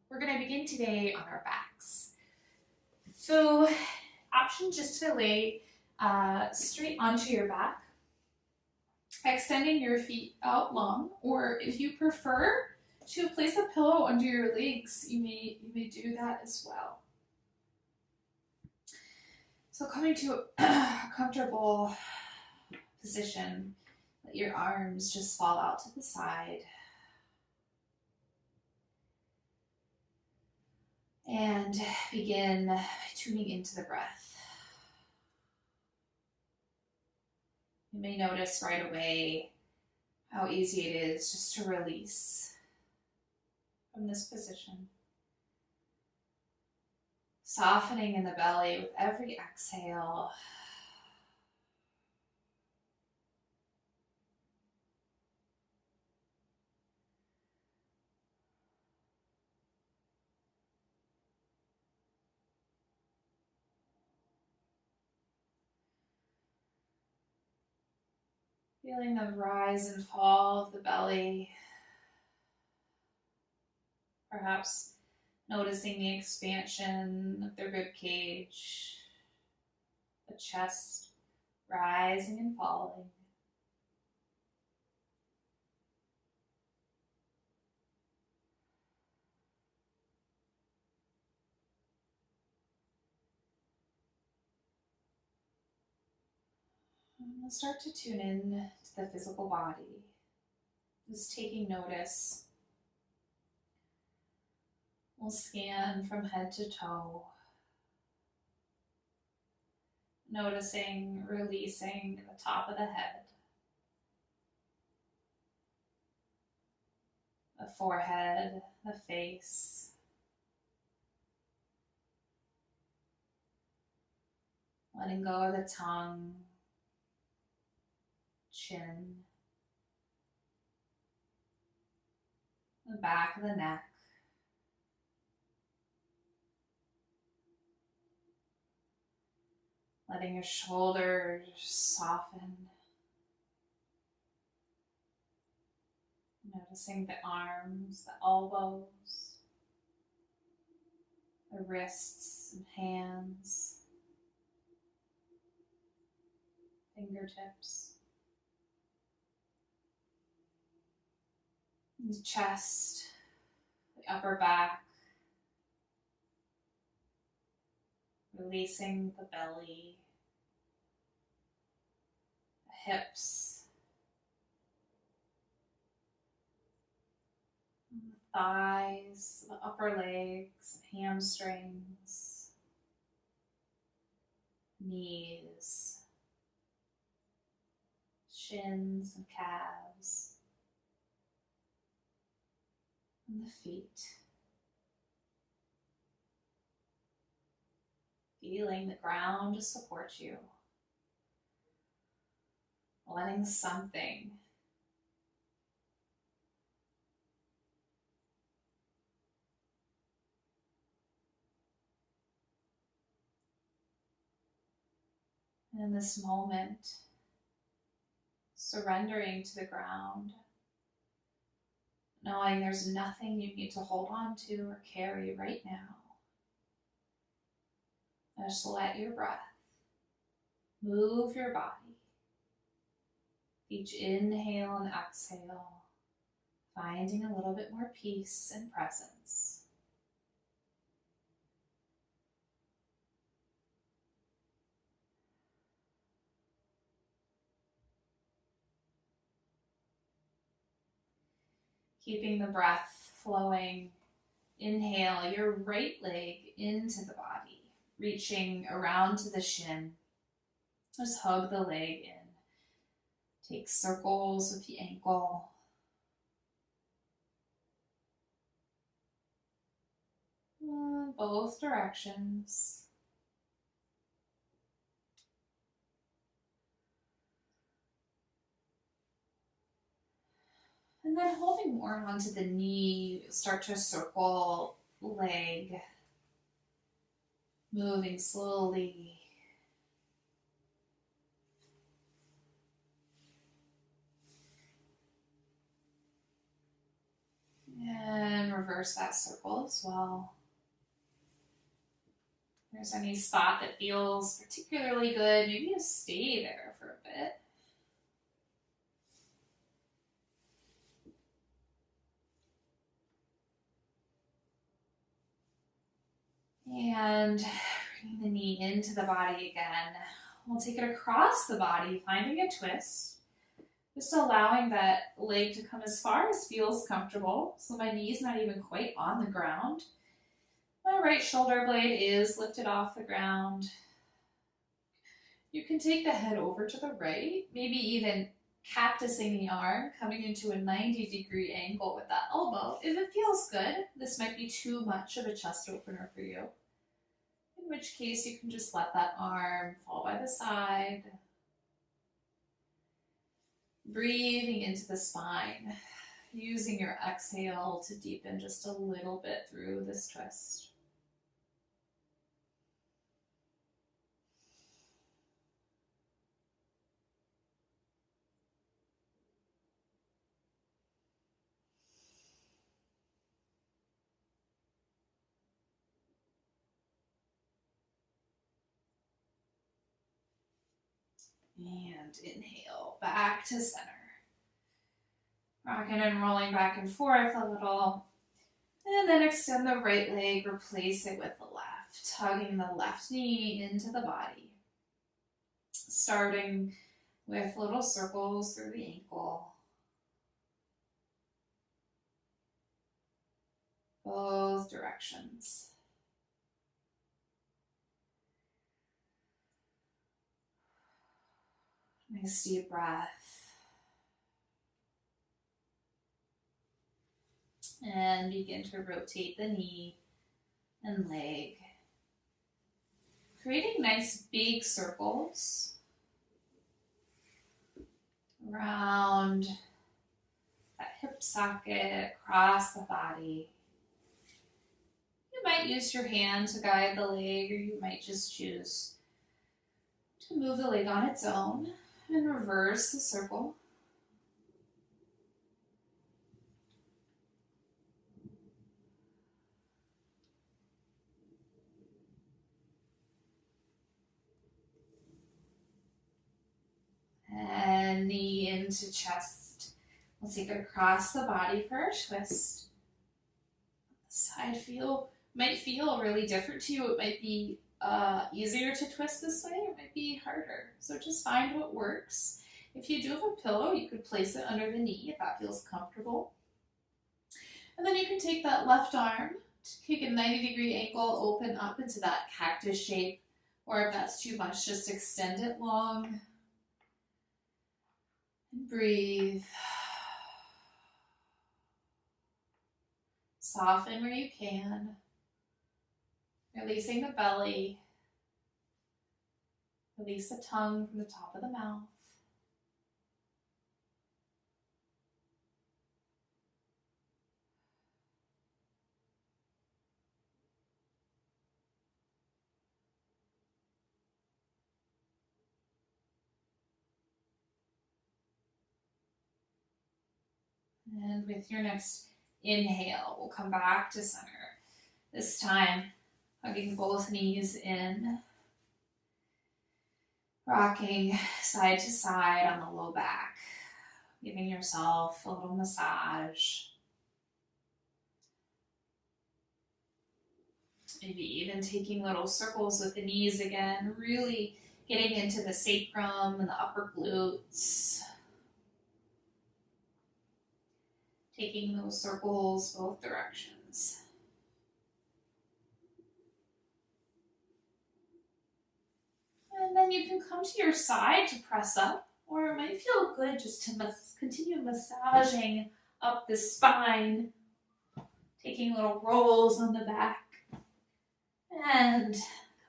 We're going to begin today on our backs. So, option just to lay straight onto your back, extending your feet out long, or if you prefer to place a pillow under your legs, you may do that as well. So, coming to a comfortable position, let your arms just fall out to the side. And begin tuning into the breath. You may notice right away how easy it is just to release from this position. Softening in the belly with every exhale. Feeling the rise and fall of the belly. Perhaps noticing the expansion of the rib cage, the chest rising and falling. And we'll start to tune in to the physical body, just taking notice. We'll scan from head to toe, noticing, releasing the top of the head, the forehead, the face, letting go of the tongue, chin, the back of the neck, letting your shoulders soften, noticing the arms, the elbows, the wrists and hands, fingertips, the chest, the upper back, releasing the belly, the hips, the thighs, the upper legs, hamstrings, knees, shins and calves, and the feet. Feeling the ground to support you. Letting something in this moment, surrendering to the ground, knowing there's nothing you need to hold on to or carry right now. Just let your breath move your body. Each inhale and exhale, finding a little bit more peace and presence. Keeping the breath flowing. Inhale your right leg into the body, reaching around to the shin. Just hug the leg in. Take circles with the ankle. Both directions. And then holding more onto the knee, start to circle leg, moving slowly. And reverse. reverse that circle as well. If there's any spot that feels particularly good, maybe just stay there for a bit. And bringing the knee into the body again. We'll take it across the body, finding a twist. Just allowing that leg to come as far as feels comfortable. So my knee's not even quite on the ground. My right shoulder blade is lifted off the ground. You can take the head over to the right, maybe even cactusing the arm, coming into a 90-degree angle with that elbow. If it feels good, this might be too much of a chest opener for you. In which case you can just let that arm fall by the side. Breathing into the spine, using your exhale to deepen just a little bit through this twist. And inhale, back to center. Rocking and rolling back and forth a little. And then extend the right leg, replace it with the left, tugging the left knee into the body. Starting with little circles through the ankle. Both directions. Nice deep breath. And begin to rotate the knee and leg. Creating nice big circles around that hip socket, across the body. You might use your hand to guide the leg, or you might just choose to move the leg on its own and reverse the circle. And knee into chest. We'll take it across the body for our twist. The side might feel really different to you. It might be easier to twist this way. It might be harder. So just find what works. If you do have a pillow, you could place it under the knee if that feels comfortable. And then you can take that left arm, take a 90-degree angle, open up into that cactus shape. Or if that's too much, just extend it long. And breathe. Soften where you can. Releasing the belly. Release the tongue from the top of the mouth. And with your next inhale, we'll come back to center. This time, hugging both knees in. Rocking side to side on the low back. Giving yourself a little massage. Maybe even taking little circles with the knees again. Really getting into the sacrum and the upper glutes. Taking those circles both directions. And then you can come to your side to press up, or it might feel good just to continue massaging up the spine, taking little rolls on the back, and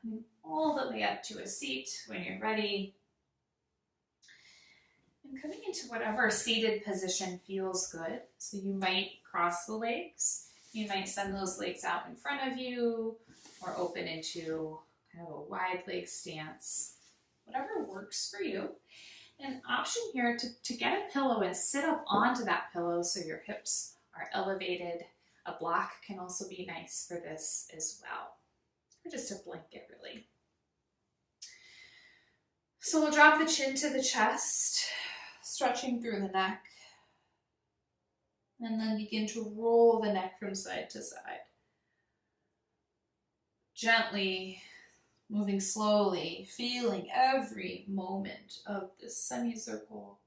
coming all the way up to a seat when you're ready. And coming into whatever seated position feels good. So you might cross the legs. You might send those legs out in front of you or open into kind of a wide leg stance. Whatever works for you. An option here to get a pillow and sit up onto that pillow so your hips are elevated A black can also be nice for this as well, or just a blanket really. So we'll drop the chin to the chest, stretching through the neck, and then begin to roll the neck from side to side. Gently moving slowly, feeling every moment of this semicircle.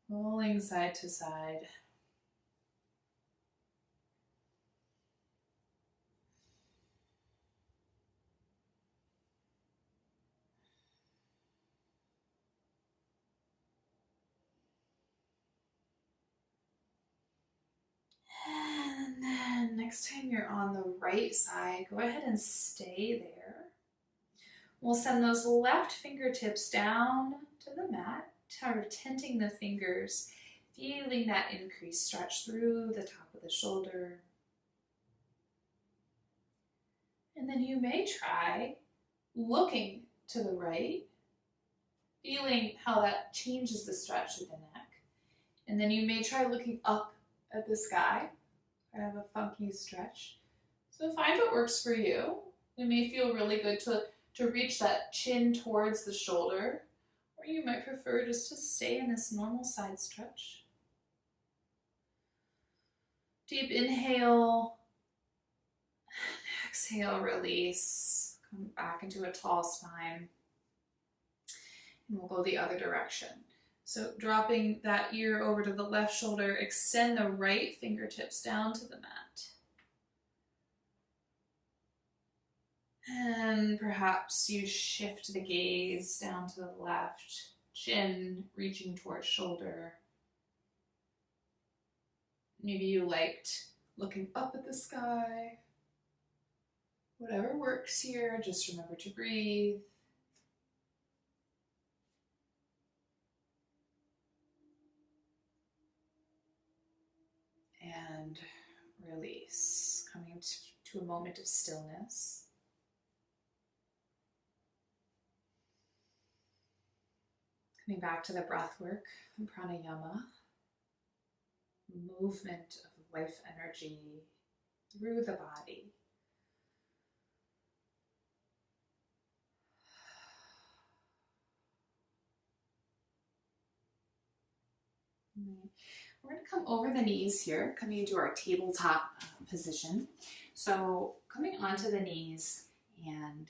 Rolling side to side. And then next time you're on the right side, go ahead and stay there. We'll send those left fingertips down to the mat, kind of tenting the fingers, feeling that increased stretch through the top of the shoulder. And then you may try looking to the right, feeling how that changes the stretch of the neck. And then you may try looking up at the sky. I have a funky stretch. So find what works for you. It may feel really good to reach that chin towards the shoulder, or you might prefer just to stay in this normal side stretch. Deep inhale, and exhale, release. Come back into a tall spine. And we'll go the other direction. So dropping that ear over to the left shoulder, extend the right fingertips down to the mat. And perhaps you shift the gaze down to the left, chin reaching towards shoulder. Maybe you liked looking up at the sky. Whatever works here, just remember to breathe. And release, coming to a moment of stillness. Coming back to the breath work and pranayama, movement of life energy through the body. We're going to come over the knees here, coming into our tabletop position. So coming onto the knees and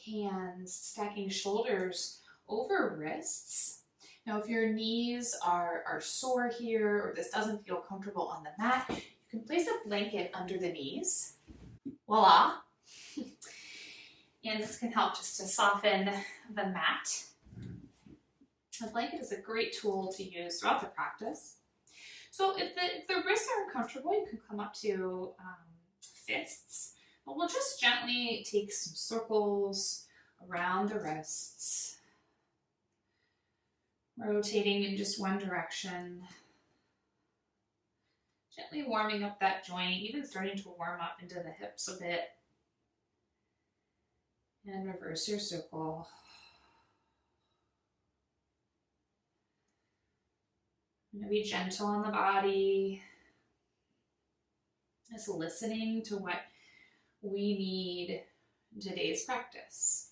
hands, stacking shoulders over wrists. Now if your knees are sore here or this doesn't feel comfortable on the mat, you can place a blanket under the knees. Voila! And this can help just to soften the mat. A blanket is a great tool to use throughout the practice. So if the wrists are uncomfortable, you can come up to fists. But we'll just gently take some circles around the wrists, rotating in just one direction, gently warming up that joint, even starting to warm up into the hips a bit. And reverse your circle. I'm going to be gentle on the body, just listening to what we need in today's practice.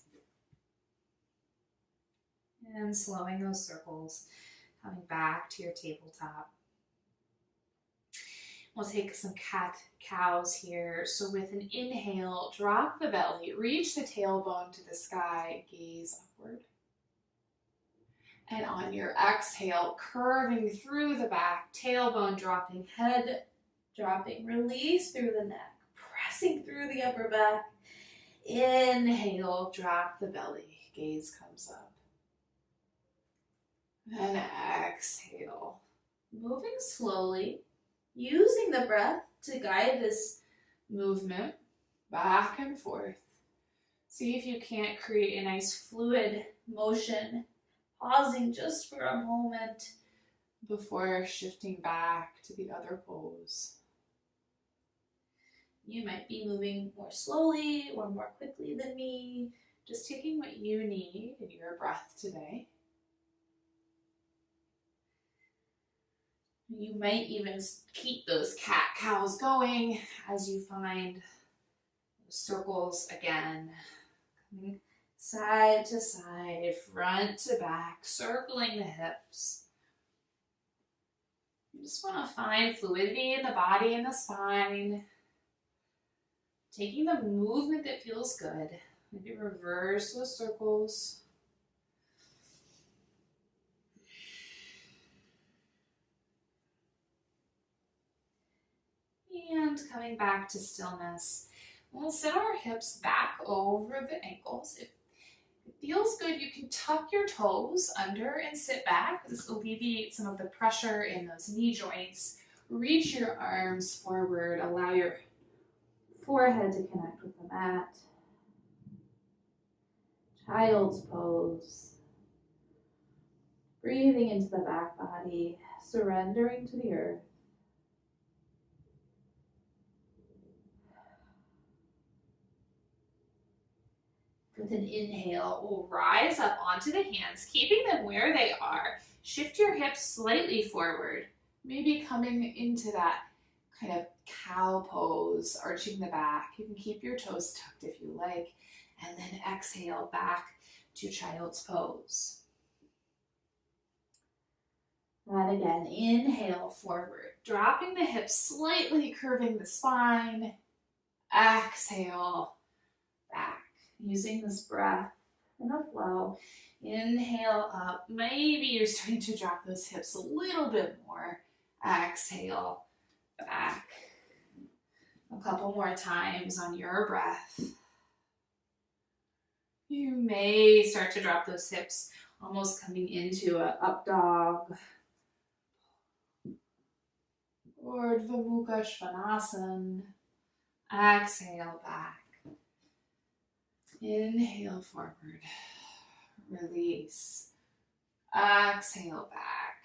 And slowing those circles, coming back to your tabletop. We'll take some cat-cows here. So with an inhale, drop the belly, reach the tailbone to the sky, gaze upward. And on your exhale, curving through the back, tailbone dropping, head dropping, release through the neck, pressing through the upper back. Inhale, drop the belly, gaze comes up. And exhale, moving slowly, using the breath to guide this movement back and forth. See if you can't create a nice fluid motion, pausing just for a moment before shifting back to the other pose. You might be moving more slowly or more quickly than me, just taking what you need in your breath today. You might even keep those cat-cows going as you find circles again. Side to side, front to back, circling the hips. You just want to find fluidity in the body and the spine. Taking the movement that feels good. Maybe reverse those circles. And coming back to stillness. We'll sit our hips back over the ankles. If it feels good, you can tuck your toes under and sit back. This alleviates some of the pressure in those knee joints. Reach your arms forward. Allow your forehead to connect with the mat. Child's pose. Breathing into the back body, surrendering to the earth. With an inhale, we'll rise up onto the hands, keeping them where they are. Shift your hips slightly forward, maybe coming into that kind of cow pose, arching the back. You can keep your toes tucked if you like, and then exhale back to child's pose. And again, inhale forward, dropping the hips slightly, curving the spine. Exhale back. Using this breath in a flow. Inhale up. Maybe you're starting to drop those hips a little bit more. Exhale back. A couple more times on your breath. You may start to drop those hips, almost coming into an up dog. Or Urdhva Mukha Svanasana. Exhale back. Inhale forward, release, exhale back.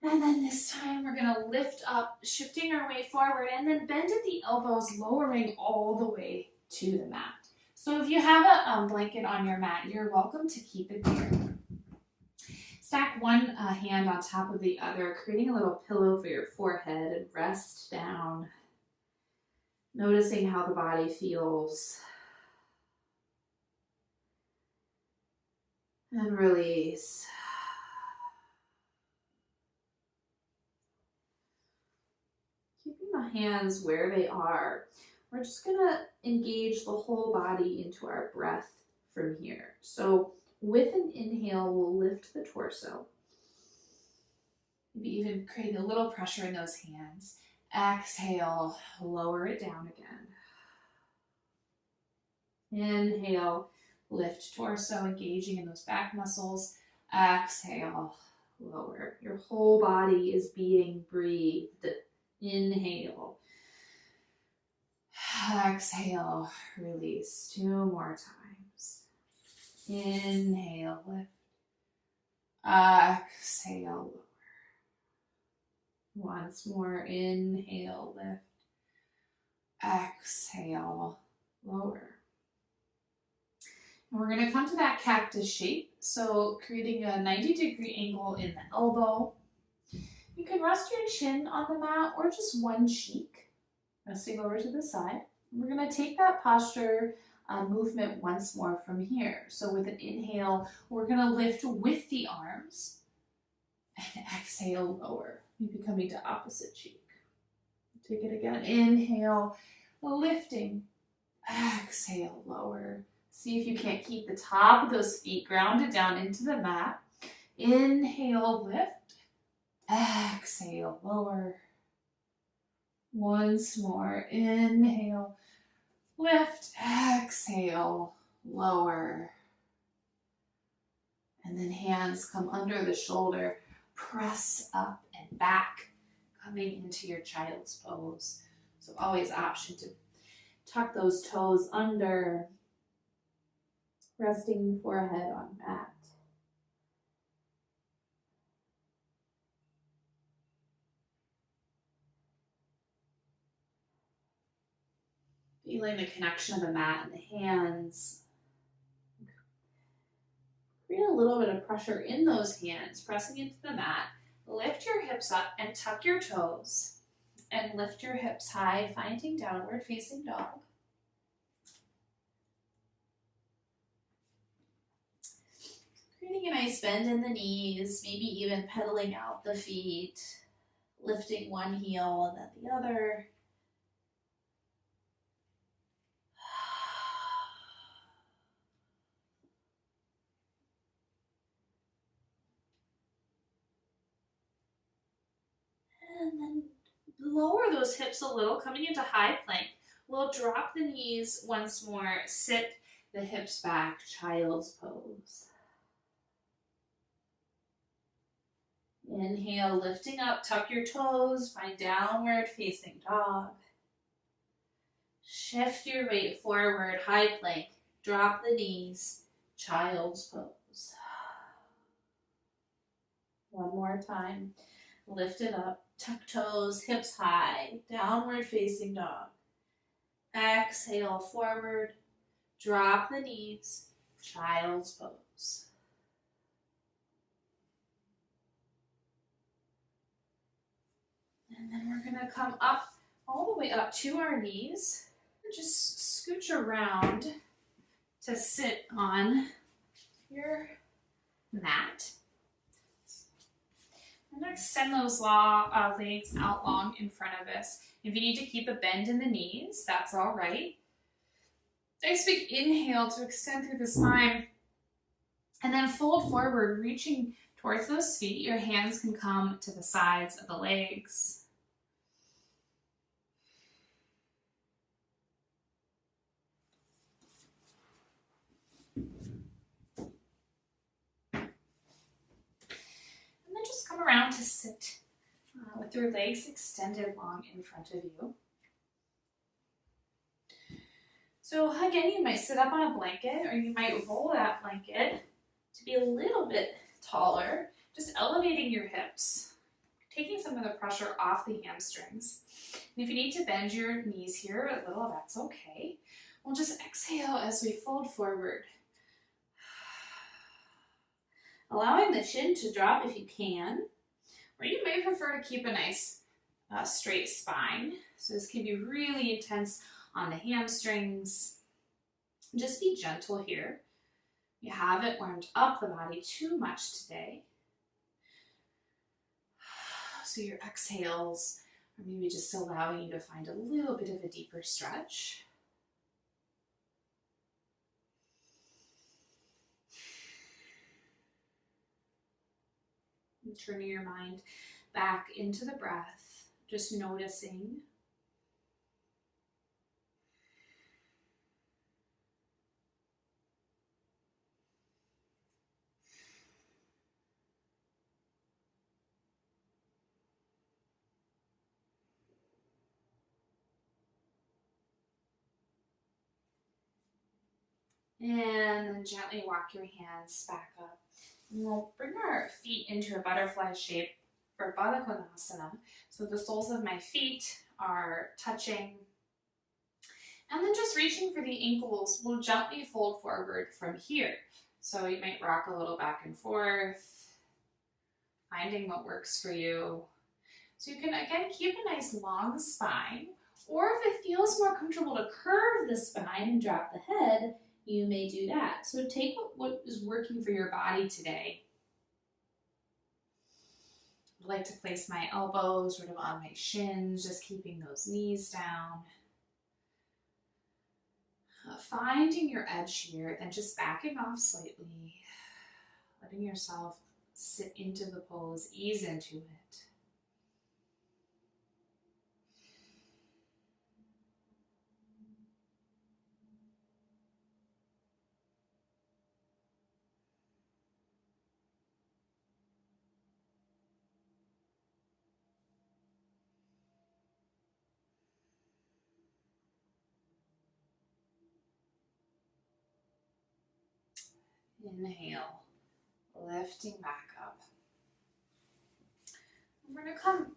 And then this time we're going to lift up, shifting our way forward, and then bend at the elbows, lowering all the way to the mat. So if you have a blanket on your mat, you're welcome to keep it there. Stack one hand on top of the other, creating a little pillow for your forehead, and rest down. Noticing how the body feels. And release. Keeping the hands where they are. We're just going to engage the whole body into our breath from here. So with an inhale, we'll lift the torso. Maybe even creating a little pressure in those hands. Exhale, lower it down again. Inhale, lift torso, engaging in those back muscles. Exhale, lower. Your whole body is being breathed. Inhale. Exhale, release. 2 more times. Inhale, lift. Exhale, lower. Once more, inhale, lift. Exhale, lower. And we're going to come to that cactus shape. So creating a 90-degree angle in the elbow. You can rest your chin on the mat or just one cheek, resting over to the side. We're going to take that posture movement once more from here. So with an inhale, we're going to lift with the arms and exhale, lower. Maybe coming to opposite cheek. Take it again. Inhale, lifting. Exhale, lower. See if you can't keep the top of those feet grounded down into the mat. Inhale, lift. Exhale, lower. Once more. Inhale, lift. Exhale, lower. And then hands come under the shoulder. Press up and back, coming into your child's pose. So always option to tuck those toes under, resting forehead on mat. Feeling the connection of the mat and the hands. Create a little bit of pressure in those hands, pressing into the mat. Lift your hips up and tuck your toes. And lift your hips high, finding downward facing dog. Creating a nice bend in the knees, maybe even pedaling out the feet, lifting one heel and then the other. And then lower those hips a little, coming into high plank. We'll drop the knees once more, sit the hips back, child's pose. Inhale, lifting up, tuck your toes, find downward facing dog. Shift your weight forward, high plank, drop the knees, child's pose. One more time, lift it up, tuck toes, hips high, downward facing dog. Exhale, forward, drop the knees, child's pose. And then we're gonna come up, all the way up to our knees. Just scooch around to sit on your mat. I'm gonna extend those legs out long in front of us. If you need to keep a bend in the knees, that's all right. Nice big inhale to extend through the spine. And then fold forward, reaching towards those feet. Your hands can come to the sides of the legs. And then just come around to sit with your legs extended long in front of you. So again, you might sit up on a blanket, or you might roll that blanket to be a little bit taller, just elevating your hips, taking some of the pressure off the hamstrings. And if you need to bend your knees here a little, that's okay. We'll just exhale as we fold forward. Allowing the chin to drop if you can, or you may prefer to keep a nice straight spine. So this can be really intense on the hamstrings. Just be gentle here. You haven't warmed up the body too much today. So your exhales are maybe just allowing you to find a little bit of a deeper stretch. And turning your mind back into the breath, just noticing. And then gently walk your hands back up. And we'll bring our feet into a butterfly shape for Baddha Konasana. So the soles of my feet are touching. And then just reaching for the ankles, we'll gently fold forward from here. So you might rock a little back and forth, finding what works for you. So you can, again, keep a nice long spine, or if it feels more comfortable to curve the spine and drop the head, you may do that. So take what is working for your body today. I like to place my elbows sort of on my shins, just keeping those knees down. Finding your edge here, then just backing off slightly, letting yourself sit into the pose, ease into it. Inhale, lifting back up. We're going to come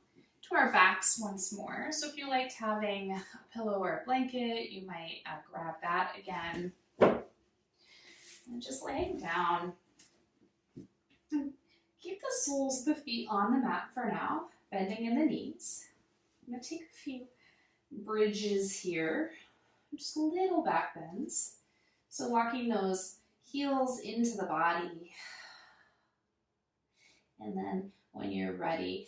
to our backs once more. So if you liked having a pillow or a blanket, you might grab that again. And just laying down, And keep the soles of the feet on the mat for now, bending in the knees. I'm going to take a few bridges here, just little back bends. So walking those heels into the body. And then when you're ready,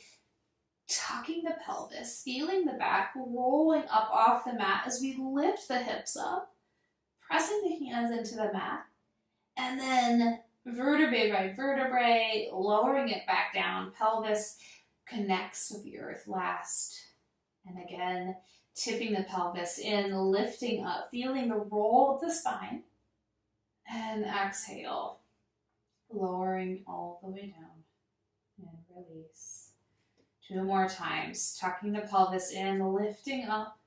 tucking the pelvis, feeling the back rolling up off the mat as we lift the hips up, pressing the hands into the mat, and then vertebrae by vertebrae, lowering it back down. Pelvis connects with the earth last. And again, tipping the pelvis in, lifting up, feeling the roll of the spine. And exhale, lowering all the way down. And release. 2 more times, tucking the pelvis in, lifting up,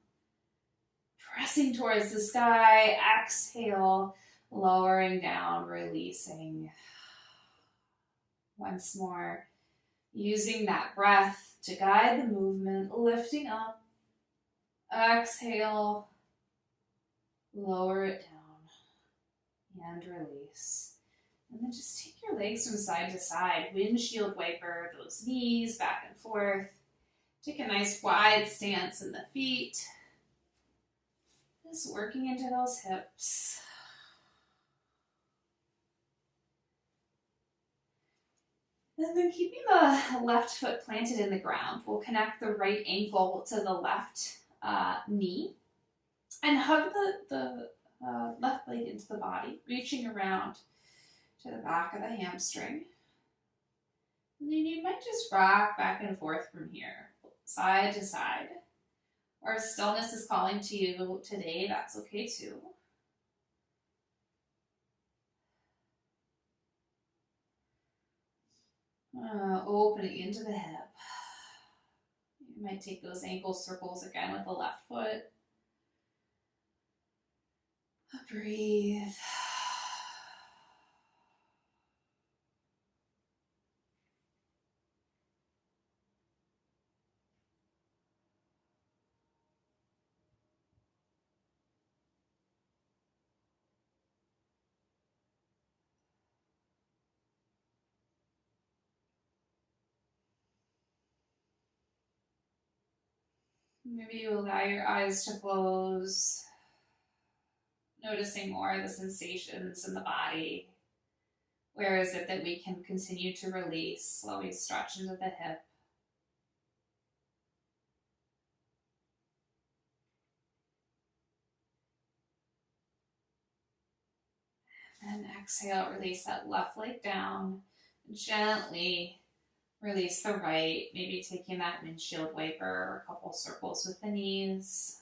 pressing towards the sky. Exhale, lowering down, releasing. Once more, using that breath to guide the movement, lifting up. Exhale, lower it down, and release. And then just take your legs from side to side, windshield wiper those knees back and forth. Take a nice wide stance in the feet. Just working into those hips. And then keeping the left foot planted in the ground, we'll connect the right ankle to the left knee and hug the left leg into the body, reaching around to the back of the hamstring. And then you might just rock back and forth from here, side to side. Or if stillness is calling to you today, that's okay too. Opening into the hip. You might take those ankle circles again with the left foot. Breathe. Maybe you allow your eyes to close, noticing more of the sensations in the body. Where is it that we can continue to release, slowly stretch into the hip? And exhale, release that left leg down. Gently release the right, maybe taking that windshield wiper or a couple circles with the knees.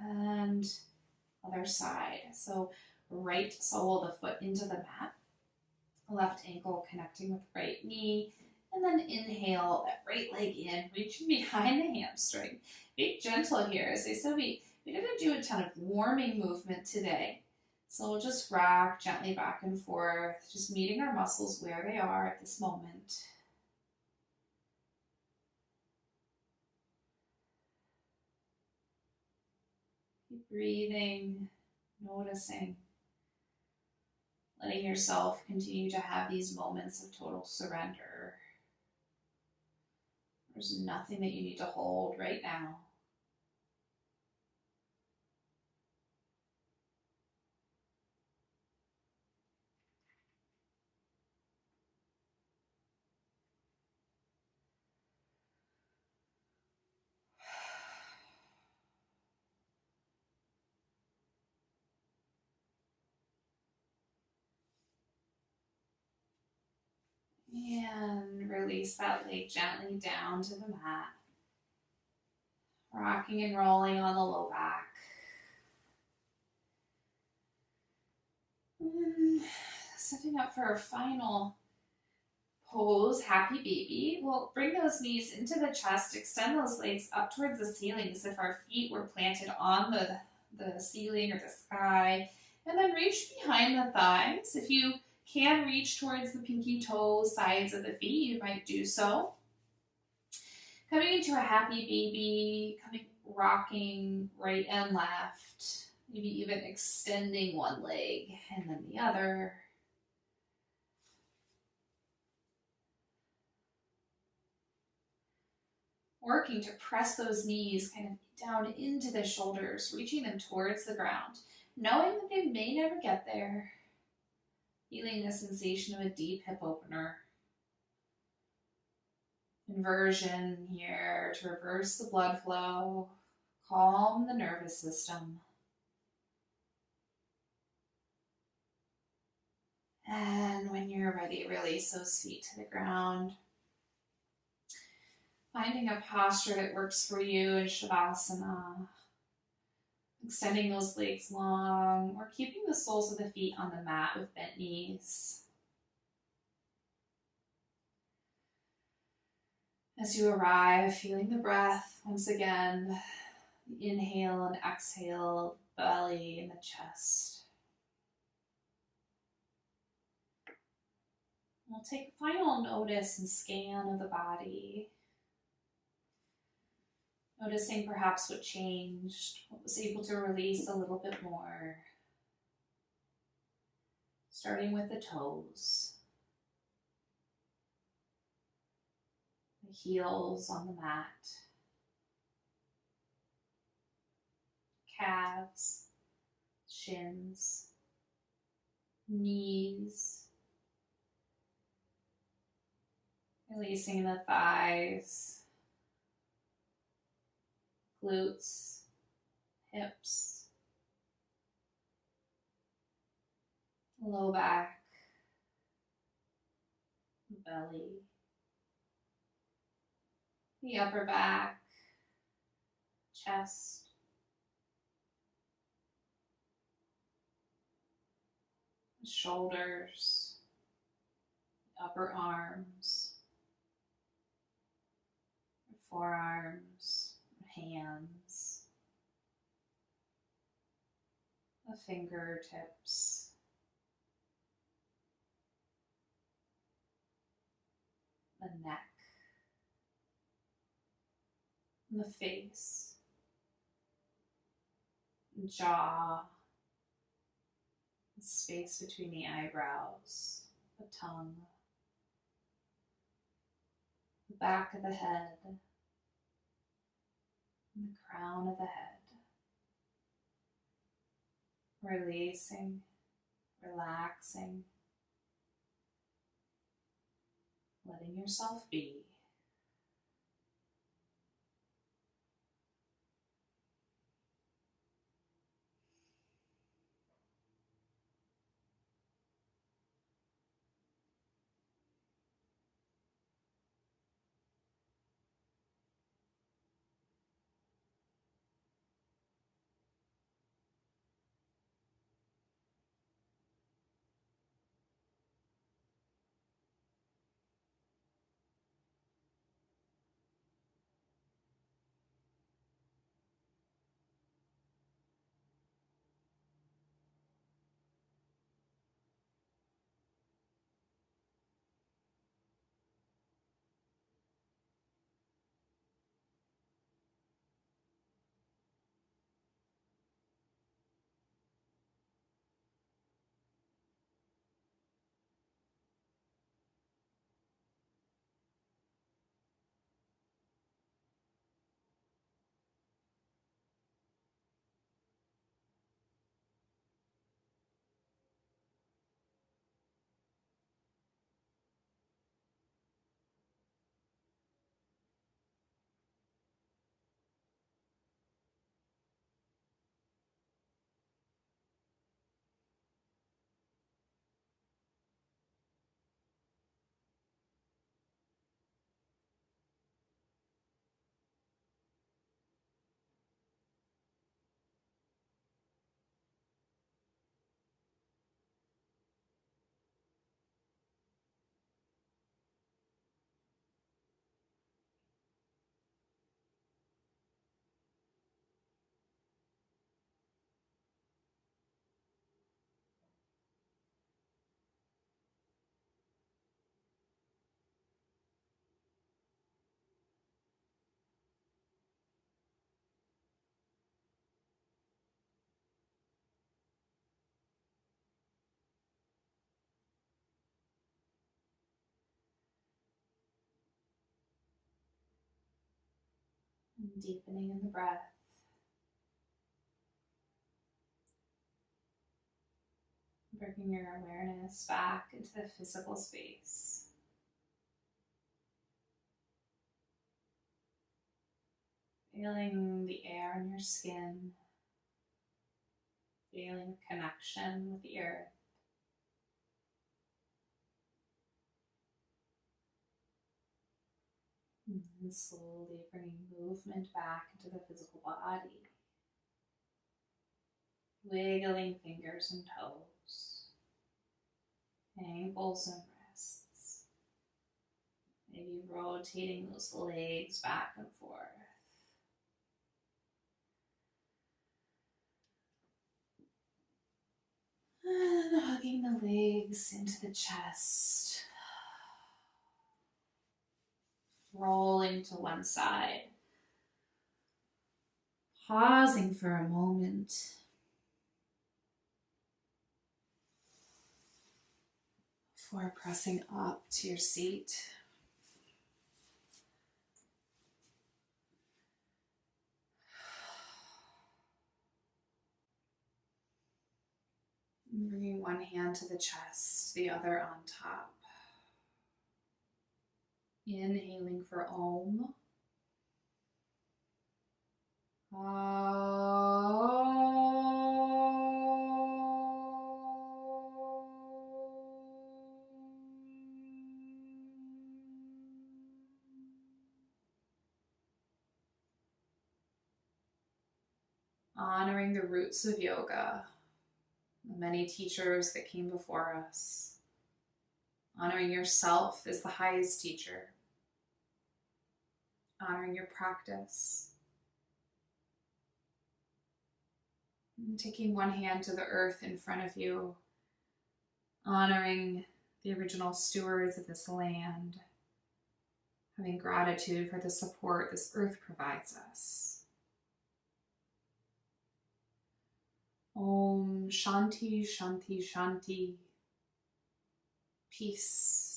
And other side. So right sole of the foot into the mat. Left ankle connecting with right knee. And then inhale that right leg in, reaching behind the hamstring. Be gentle here. As I said, we didn't do a ton of warming movement today. So we'll just rock gently back and forth, just meeting our muscles where they are at this moment. Keep breathing, noticing, letting yourself continue to have these moments of total surrender. There's nothing that you need to hold right now. And release that leg gently down to the mat. Rocking and rolling on the low back. And setting up for our final pose, happy baby. We'll bring those knees into the chest, extend those legs up towards the ceiling as if our feet were planted on the ceiling or the sky. And then reach behind the thighs. If you can reach towards the pinky toe sides of the feet, you might do so. Coming into a happy baby, rocking right and left. Maybe even extending one leg and then the other. Working to press those knees kind of down into the shoulders, reaching them towards the ground, knowing that they may never get there. Feeling the sensation of a deep hip opener. Inversion here to reverse the blood flow, calm the nervous system. And when you're ready, release those feet to the ground. Finding a posture that works for you in Shavasana. Extending those legs long, or keeping the soles of the feet on the mat with bent knees. As you arrive, feeling the breath once again, the inhale and exhale, belly and the chest. We'll take final notice and scan of the body. Noticing perhaps what changed, what was able to release a little bit more. Starting with the toes. The heels on the mat. Calves, shins, knees. Releasing the thighs. Glutes, hips, low back, belly, the upper back, chest, the shoulders, upper arms, forearms, hands, the fingertips, the neck, the face, jaw, the space between the eyebrows, the tongue, the back of the head, and the crown of the head. Releasing, relaxing, letting yourself be. And deepening in the breath. Bringing your awareness back into the physical space. Feeling the air in your skin. Feeling connection with the earth. And slowly bringing movement back into the physical body. Wiggling fingers and toes. Ankles and wrists. Maybe rotating those legs back and forth. And hugging the legs into the chest. Rolling to one side. Pausing for a moment. Before pressing up to your seat. Bringing one hand to the chest, the other on top. Inhaling for Om. Honoring the roots of yoga, the many teachers that came before us. Honoring yourself as the highest teacher. Honoring your practice. And taking one hand to the earth in front of you. Honoring the original stewards of this land. Having gratitude for the support this earth provides us. Om Shanti Shanti Shanti. Peace.